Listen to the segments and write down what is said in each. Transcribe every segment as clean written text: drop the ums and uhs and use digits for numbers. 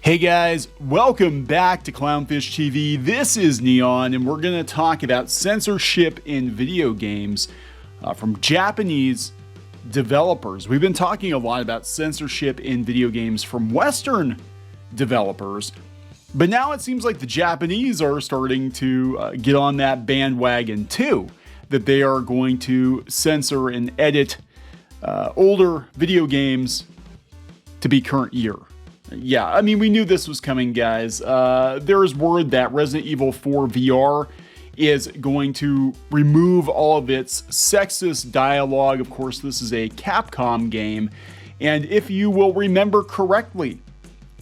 Hey guys, welcome back to Clownfish TV. This is Neon, and we're going to talk about censorship in video games from Japanese developers. We've been talking a lot about censorship in video games from Western developers, but now it seems like the Japanese are starting to get on that bandwagon too, that they are going to censor and edit older video games to be current year. Yeah, I mean, we knew this was coming, guys. There is word that Resident Evil 4 VR is going to remove all of its sexist dialogue. Of course, this is a Capcom game. And if you will remember correctly,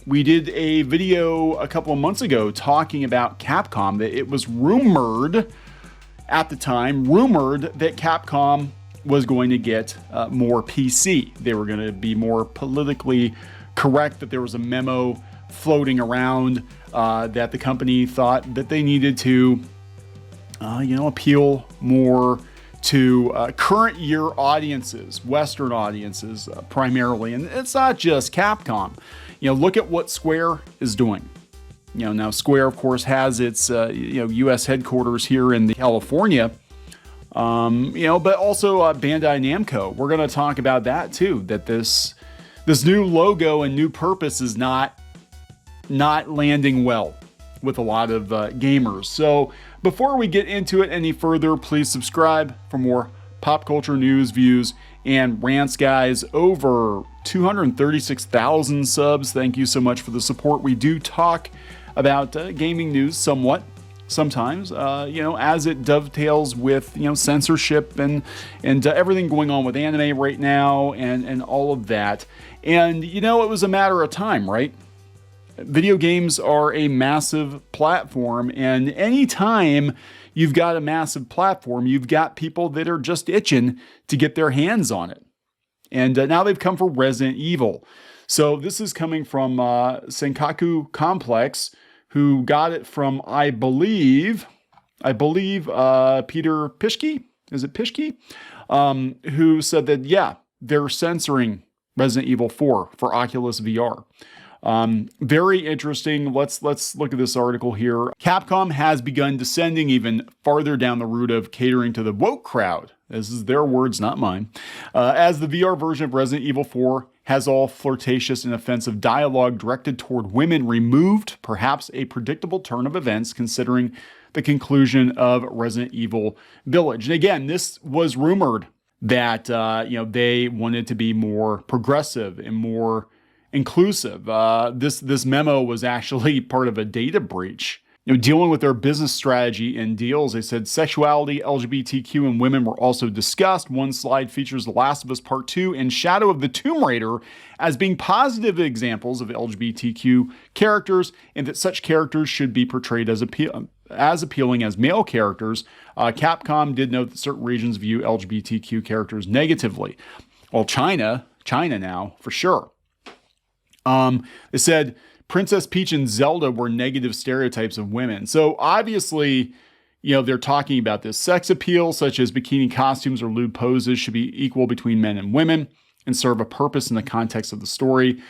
we did a video a couple of months ago talking about Capcom, that it was rumored at the time, that Capcom was going to get more PC. They were going to be more politically correct, that there was a memo floating around that the company thought that they needed to, appeal more to current year audiences, Western audiences primarily. And it's not just Capcom. Look at what Square is doing. Now Square, of course, has its U.S. headquarters here in California. But also Bandai Namco. We're going to talk about that too. That this new logo and new purpose is not landing well with a lot of gamers. So before we get into it any further, please subscribe for more pop culture news, views, and rants, guys. Over 236,000 subs. Thank you so much for the support. We do talk about gaming news sometimes, as it dovetails with, censorship and everything going on with anime right now and all of that. And, it was a matter of time, right? Video games are a massive platform, and anytime you've got a massive platform, you've got people that are just itching to get their hands on it. And now they've come for Resident Evil. So this is coming from Senkaku Complex, who got it from, I believe, Peter Pischke? Is it Pischke? Who said that, yeah, they're censoring Resident Evil 4 for Oculus VR. Very interesting. Let's look at this article here. Capcom has begun descending even farther down the route of catering to the woke crowd. This is their words, not mine. As the VR version of Resident Evil 4 has all flirtatious and offensive dialogue directed toward women removed, perhaps a predictable turn of events considering the conclusion of Resident Evil Village. And again, this was rumored that they wanted to be more progressive and more inclusive. This memo was actually part of a data breach. Dealing with their business strategy and deals, they said sexuality, LGBTQ, and women were also discussed. One slide features The Last of Us Part 2 and Shadow of the Tomb Raider as being positive examples of LGBTQ characters, and that such characters should be portrayed as appealing as male characters. Capcom did note that certain regions view LGBTQ characters negatively. Well, China now, for sure. It said Princess Peach and Zelda were negative stereotypes of women. So obviously, they're talking about this. Sex appeal, such as bikini costumes or lewd poses, should be equal between men and women and serve a purpose in the context of the story.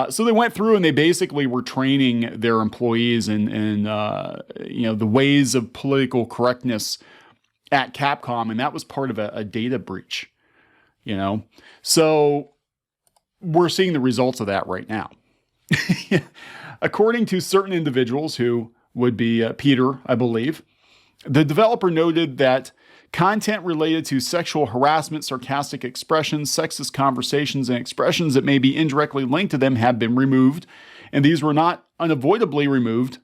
So they went through and they basically were training their employees in the ways of political correctness at Capcom, and that was part of a data breach. So we're seeing the results of that right now. According to certain individuals, who would be Peter, I believe, the developer noted that content related to sexual harassment, sarcastic expressions, sexist conversations, and expressions that may be indirectly linked to them have been removed, and these were not unavoidably removed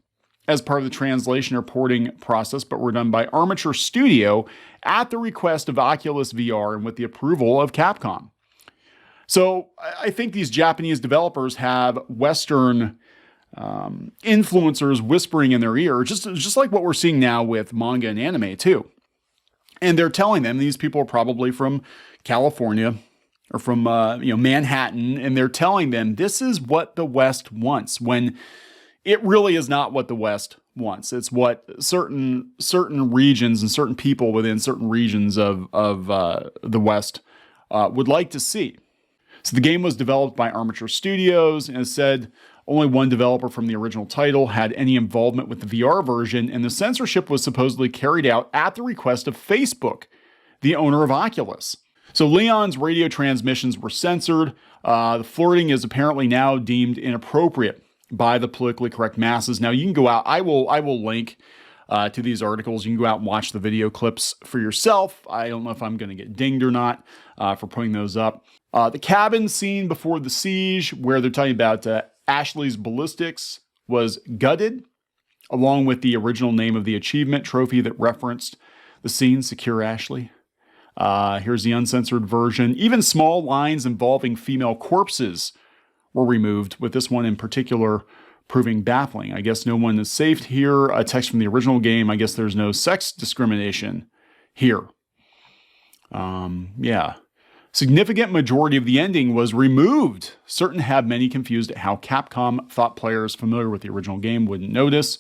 as part of the translation or porting process, but were done by Armature Studio at the request of Oculus VR and with the approval of Capcom. So I think these Japanese developers have Western influencers whispering in their ear, just like what we're seeing now with manga and anime too. And they're telling them, these people are probably from California or from Manhattan, and they're telling them this is what the West wants, when it really is not what the West wants. It's what certain regions and certain people within certain regions of the West would like to see. So the game was developed by Armature Studios, and it said Only one developer from the original title had any involvement with the VR version, and the censorship was supposedly carried out at the request of Facebook, the owner of Oculus. So Leon's radio transmissions were censored. The flirting is apparently now deemed inappropriate by the politically correct masses. Now you can go out. I will link to these articles. You can go out and watch the video clips for yourself. I don't know if I'm going to get dinged or not for putting those up. The cabin scene before the siege, where they're talking about Ashley's ballistics, was gutted, along with the original name of the achievement trophy that referenced the scene, Secure Ashley. Here's the uncensored version. Even small lines involving female corpses were removed, with this one in particular proving baffling. I guess no one is safe here. A text from the original game. I guess there's no sex discrimination here. Yeah. Significant majority of the ending was removed. Certain have many confused at how Capcom thought players familiar with the original game wouldn't notice.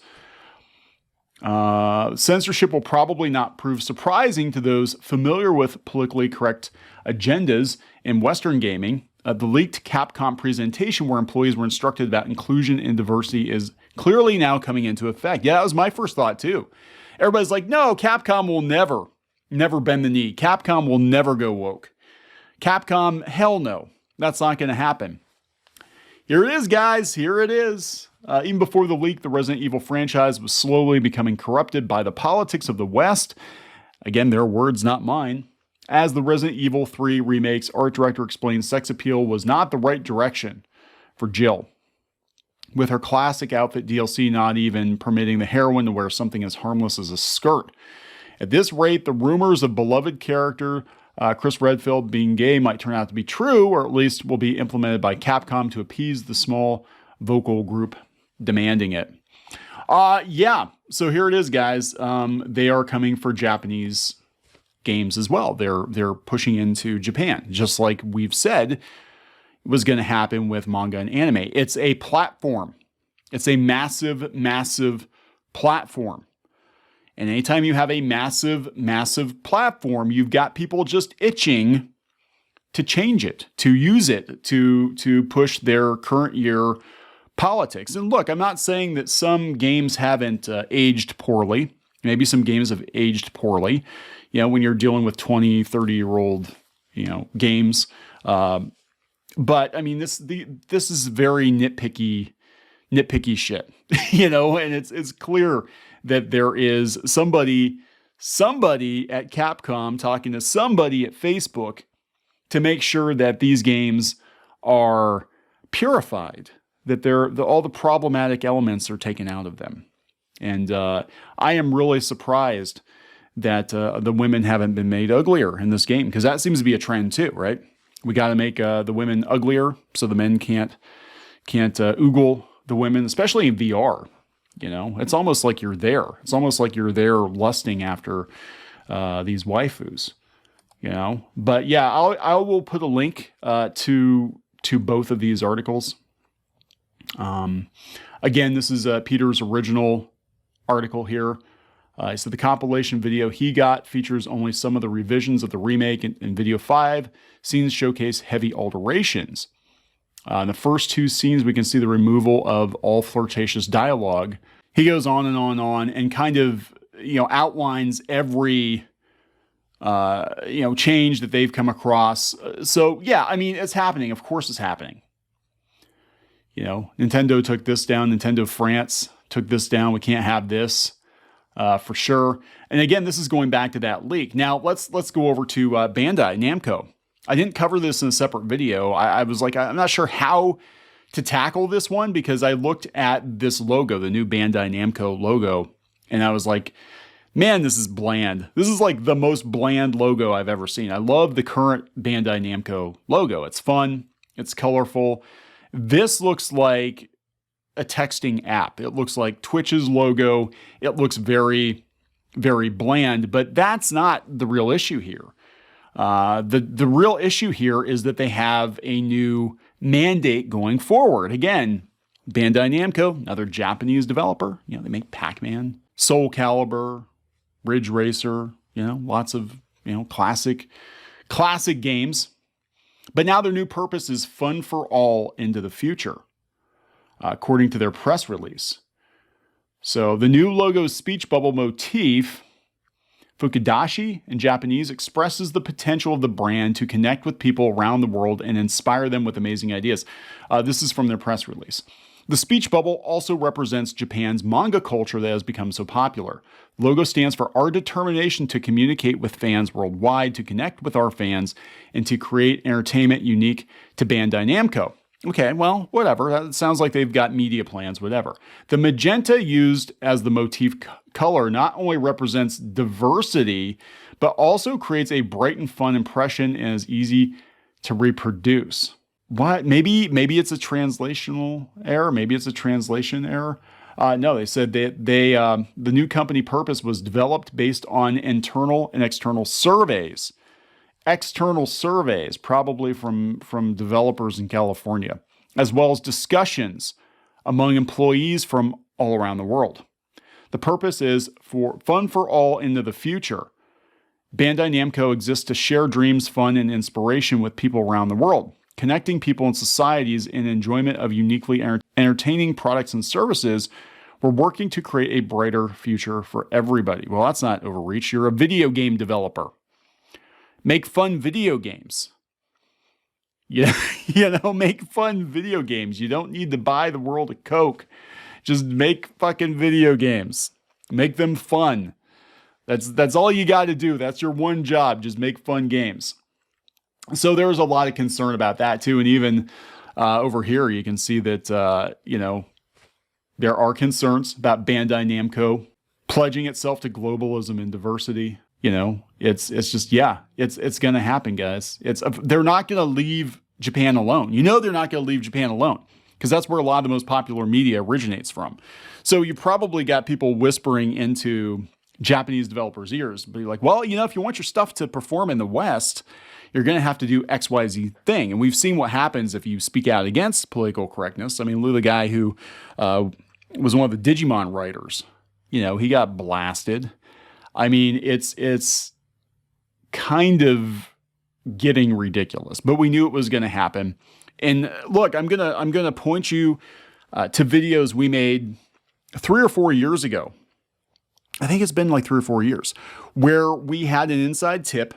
Censorship will probably not prove surprising to those familiar with politically correct agendas in Western gaming. The leaked Capcom presentation where employees were instructed about inclusion and diversity is clearly now coming into effect. Yeah, that was my first thought too. Everybody's like, no, Capcom will never bend the knee. Capcom will never go woke. Capcom, hell no. That's not going to happen. Here it is, guys. Here it is. Even before the leak, the Resident Evil franchise was slowly becoming corrupted by the politics of the West. Again, their words, not mine. As the Resident Evil 3 remake's art director explained, sex appeal was not the right direction for Jill. With her classic outfit DLC not even permitting the heroine to wear something as harmless as a skirt. At this rate, the rumors of beloved character Chris Redfield being gay might turn out to be true, or at least will be implemented by Capcom to appease the small vocal group demanding it. Yeah, so here it is, guys. They are coming for Japanese games as well. They're pushing into Japan, just like we've said was going to happen with manga and anime. It's a platform. It's a massive, massive platform. And anytime you have a massive, massive platform, you've got people just itching to change it, to use it, to push their current year politics. And look, I'm not saying that some games haven't aged poorly. Maybe some games have aged poorly, when you're dealing with 20, 30-year-old, games. But I mean, this is very nitpicky shit, and it's clear that there is somebody at Capcom talking to somebody at Facebook to make sure that these games are purified, that all the problematic elements are taken out of them. And I am really surprised that the women haven't been made uglier in this game, because that seems to be a trend too, right? We got to make the women uglier so the men can't oogle the women, especially in VR. It's almost like you're there. It's almost like you're there lusting after these waifus. But yeah, I will put a link to both of these articles. Again, this is Peter's original article here. So the compilation video he got features only some of the revisions of the remake. In video 5, scenes showcase heavy alterations. In the first 2 scenes, we can see the removal of all flirtatious dialogue. He goes on and on and on and kind of, outlines every, change that they've come across. So yeah, I mean, it's happening. Of course it's happening. Nintendo took this down. Nintendo France took this down. We can't have this. For sure. And again, this is going back to that leak. Now let's go over to Bandai Namco. I didn't cover this in a separate video. I was like, I'm not sure how to tackle this one, because I looked at this logo, the new Bandai Namco logo, and I was like, man, this is bland. This is like the most bland logo I've ever seen. I love the current Bandai Namco logo. It's fun. It's colorful. This looks like a texting app. It looks like Twitch's logo. It looks very, very bland, but that's not the real issue here. The real issue here is that they have a new mandate going forward. Again, Bandai Namco, another Japanese developer. They make Pac-Man, Soul Calibur, Ridge Racer, lots of, classic games. But now their new purpose is fun for all into the future. according to their press release. So the new logo's speech bubble motif, Fukudashi in Japanese, expresses the potential of the brand to connect with people around the world and inspire them with amazing ideas. This is from their press release. The speech bubble also represents Japan's manga culture that has become so popular. The logo stands for our determination to communicate with fans worldwide, to connect with our fans, and to create entertainment unique to Bandai Namco. Okay, well, whatever. That sounds like they've got media plans, whatever. The magenta used as the motif color not only represents diversity, but also creates a bright and fun impression and is easy to reproduce. What? Maybe it's a translational error. Maybe it's a translation error. No, they said that the new company purpose was developed based on internal and external surveys. External surveys, probably from developers in California, as well as discussions among employees from all around the world. The purpose is for fun for all into the future. Bandai Namco exists to share dreams, fun, and inspiration with people around the world, connecting people and societies in enjoyment of uniquely entertaining products and services. We're working to create a brighter future for everybody. Well, that's not overreach. You're a video game developer. Make fun video games. Yeah, make fun video games. You don't need to buy the world a Coke. Just make fucking video games. Make them fun. That's all you got to do. That's your one job. Just make fun games. So there was a lot of concern about that too. And even over here, you can see that, there are concerns about Bandai Namco pledging itself to globalism and diversity. It's going to happen, guys. They're not going to leave Japan alone. They're not going to leave Japan alone because that's where a lot of the most popular media originates from. So you probably got people whispering into Japanese developers' ears, but you're like, well, if you want your stuff to perform in the West, you're going to have to do XYZ thing. And we've seen what happens if you speak out against political correctness. I mean, look at the guy who was one of the Digimon writers. He got blasted. I mean, it's kind of getting ridiculous, but we knew it was going to happen. And look, I'm gonna point you to videos we made 3 or 4 years ago. I think it's been like 3 or 4 years where we had an inside tip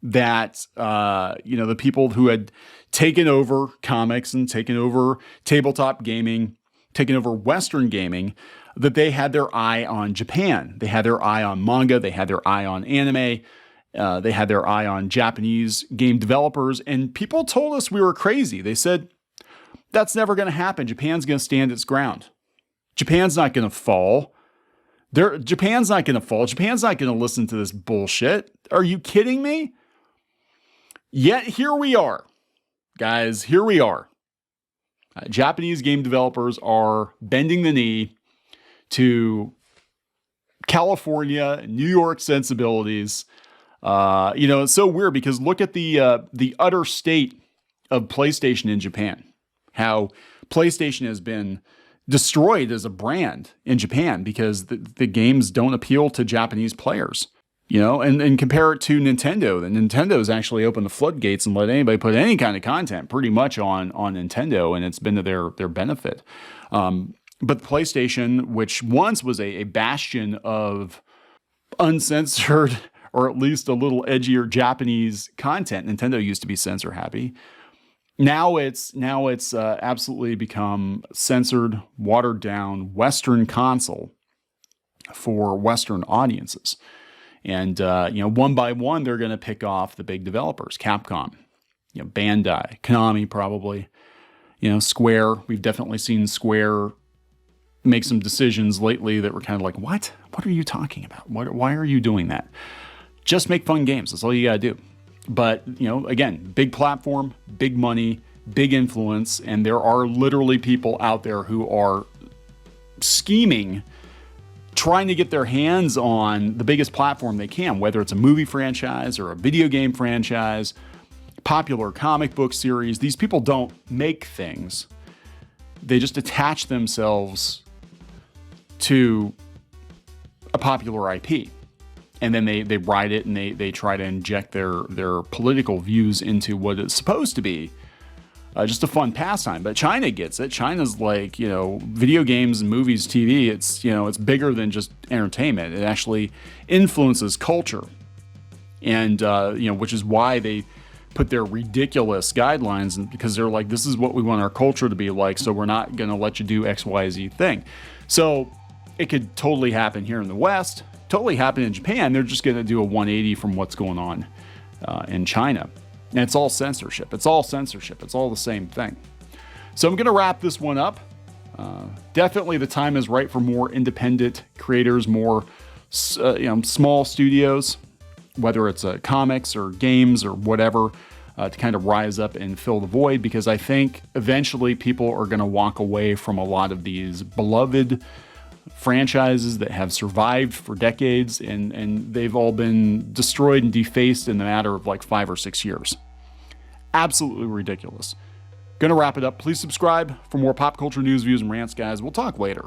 that the people who had taken over comics and taken over tabletop gaming, taken over Western gaming, that they had their eye on Japan. They had their eye on manga. They had their eye on anime. They had their eye on Japanese game developers. And people told us we were crazy. They said, that's never going to happen. Japan's going to stand its ground. Japan's not going to fall. Japan's not going to fall. Japan's not going to listen to this bullshit. Are you kidding me? Yet here we are, guys. Here we are. Japanese game developers are bending the knee to California, New York sensibilities. It's so weird because look at the utter state of PlayStation in Japan. How PlayStation has been destroyed as a brand in Japan because the games don't appeal to Japanese players. And compare it to Nintendo. The Nintendo's actually opened the floodgates and let anybody put any kind of content pretty much on Nintendo, and it's been to their benefit. But PlayStation, which once was a bastion of uncensored or at least a little edgier Japanese content, Nintendo used to be censor happy. Now it's absolutely become censored, watered down Western console for Western audiences. And, one by one, they're going to pick off the big developers, Capcom, Bandai, Konami, probably, Square. We've definitely seen Square make some decisions lately that were kind of like, what are you talking about? Why are you doing that? Just make fun games. That's all you got to do. But, again, big platform, big money, big influence. And there are literally people out there who are scheming, trying to get their hands on the biggest platform they can, whether it's a movie franchise or a video game franchise, popular comic book series. These people don't make things. They just attach themselves to a popular IP. And then they ride it and they try to inject their political views into what is supposed to be just a fun pastime. But China gets it. China's like, video games and movies, TV, it's bigger than just entertainment. It actually influences culture. And, which is why they put their ridiculous guidelines, and because they're like, this is what we want our culture to be like, so we're not going to let you do XYZ thing. So it could totally happen here in the West, totally happen in Japan. They're just going to do a 180 from what's going on in China. And it's all censorship. It's all censorship. It's all the same thing. So I'm going to wrap this one up. Definitely the time is right for more independent creators, more small studios, whether it's comics or games or whatever, to kind of rise up and fill the void, because I think eventually people are going to walk away from a lot of these beloved franchises that have survived for decades, and they've all been destroyed and defaced in the matter of like 5 or 6 years. Absolutely ridiculous. Gonna wrap it up. Please subscribe for more pop culture news, views, and rants, guys. We'll talk later.